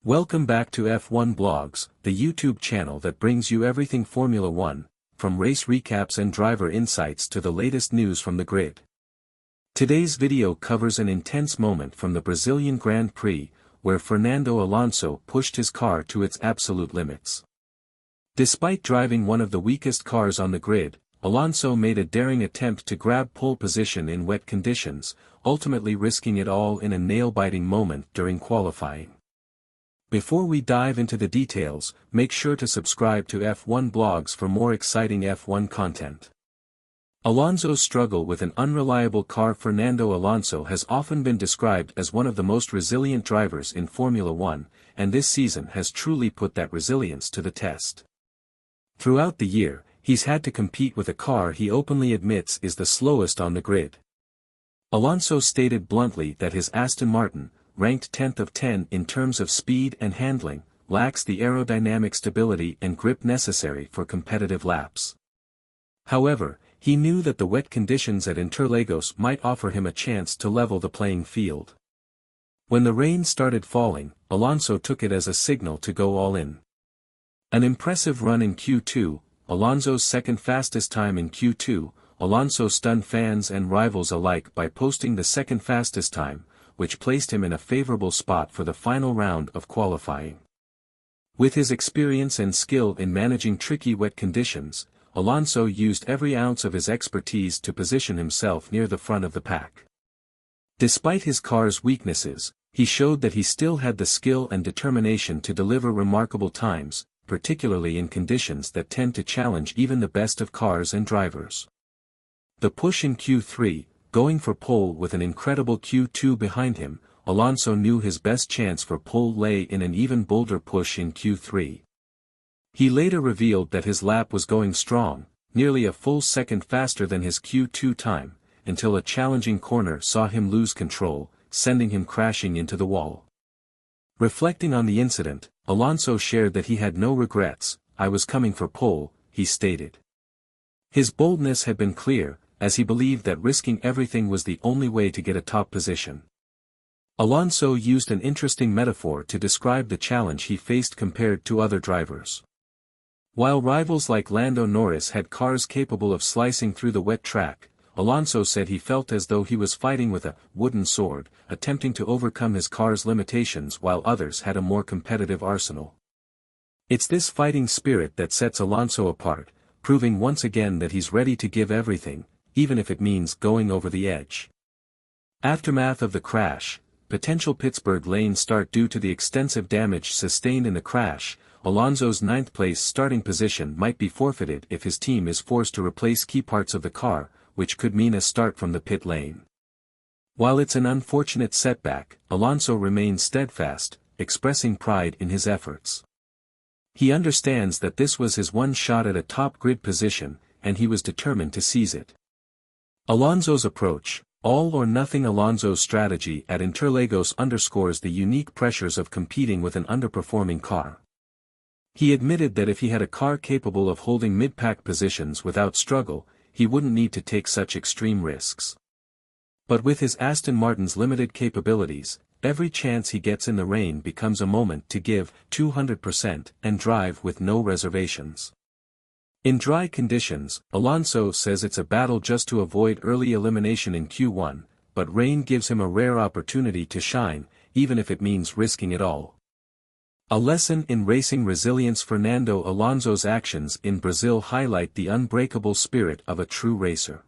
Welcome back to F1 Blogs, the YouTube channel that brings you everything Formula One, from race recaps and driver insights to the latest news from the grid. Today's video covers an intense moment from the Brazilian Grand Prix, where Fernando Alonso pushed his car to its absolute limits. Despite driving one of the weakest cars on the grid, Alonso made a daring attempt to grab pole position in wet conditions, ultimately risking it all in a nail-biting moment during qualifying. Before we dive into the details, make sure to subscribe to F1 Blogs for more exciting F1 content. Alonso's struggle with an unreliable car. Fernando Alonso has often been described as one of the most resilient drivers in Formula One, and this season has truly put that resilience to the test. Throughout the year, he's had to compete with a car he openly admits is the slowest on the grid. Alonso stated bluntly that his Aston Martin, ranked 10th of 10 in terms of speed and handling, lacks the aerodynamic stability and grip necessary for competitive laps. However, he knew that the wet conditions at Interlagos might offer him a chance to level the playing field. When the rain started falling, Alonso took it as a signal to go all in. An impressive run in Q2, Alonso's second fastest time in Q2, Alonso stunned fans and rivals alike by posting the second fastest time, which placed him in a favorable spot for the final round of qualifying. With his experience and skill in managing tricky wet conditions, Alonso used every ounce of his expertise to position himself near the front of the pack. Despite his car's weaknesses, he showed that he still had the skill and determination to deliver remarkable times, particularly in conditions that tend to challenge even the best of cars and drivers. The push in Q3, going for pole with an incredible Q2 behind him, Alonso knew his best chance for pole lay in an even bolder push in Q3. He later revealed that his lap was going strong, nearly a full second faster than his Q2 time, until a challenging corner saw him lose control, sending him crashing into the wall. Reflecting on the incident, Alonso shared that he had no regrets. "I was coming for pole," he stated. His boldness had been clear, as he believed that risking everything was the only way to get a top position. Alonso used an interesting metaphor to describe the challenge he faced compared to other drivers. While rivals like Lando Norris had cars capable of slicing through the wet track, Alonso said he felt as though he was fighting with a wooden sword, attempting to overcome his car's limitations while others had a more competitive arsenal. It's this fighting spirit that sets Alonso apart, proving once again that he's ready to give everything, even if it means going over the edge. Aftermath of the crash, potential Pittsburgh lane start. Due to the extensive damage sustained in the crash, Alonso's ninth-place starting position might be forfeited if his team is forced to replace key parts of the car, which could mean a start from the pit lane. While it's an unfortunate setback, Alonso remains steadfast, expressing pride in his efforts. He understands that this was his one shot at a top grid position, and he was determined to seize it. Alonso's approach, all or nothing. Alonso's strategy at Interlagos underscores the unique pressures of competing with an underperforming car. He admitted that if he had a car capable of holding mid-pack positions without struggle, he wouldn't need to take such extreme risks. But with his Aston Martin's limited capabilities, every chance he gets in the rain becomes a moment to give 200% and drive with no reservations. In dry conditions, Alonso says it's a battle just to avoid early elimination in Q1, but rain gives him a rare opportunity to shine, even if it means risking it all. A lesson in racing resilience. Fernando Alonso's actions in Brazil highlight the unbreakable spirit of a true racer.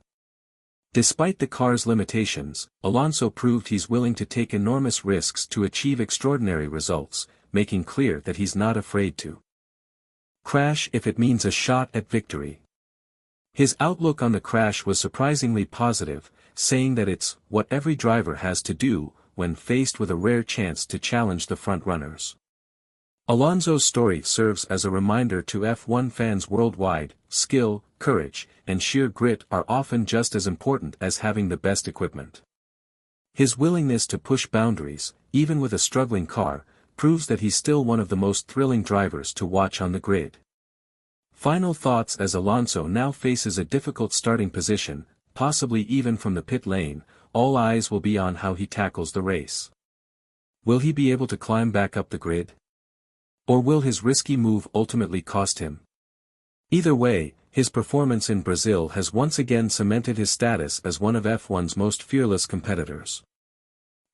Despite the car's limitations, Alonso proved he's willing to take enormous risks to achieve extraordinary results, making clear that he's not afraid to crash if it means a shot at victory. His outlook on the crash was surprisingly positive, saying that it's what every driver has to do when faced with a rare chance to challenge the front-runners. Alonso's story serves as a reminder to F1 fans worldwide: skill, courage, and sheer grit are often just as important as having the best equipment. His willingness to push boundaries, even with a struggling car, proves that he's still one of the most thrilling drivers to watch on the grid. Final thoughts. As Alonso now faces a difficult starting position, possibly even from the pit lane, all eyes will be on how he tackles the race. Will he be able to climb back up the grid? Or will his risky move ultimately cost him? Either way, his performance in Brazil has once again cemented his status as one of F1's most fearless competitors.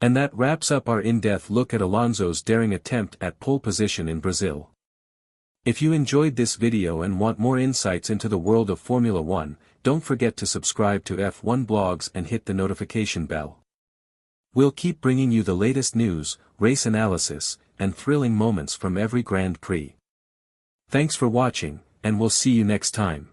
And that wraps up our in-depth look at Alonso's daring attempt at pole position in Brazil. If you enjoyed this video and want more insights into the world of Formula 1, don't forget to subscribe to F1 Blogs and hit the notification bell. We'll keep bringing you the latest news, race analysis, and thrilling moments from every Grand Prix. Thanks for watching, and we'll see you next time.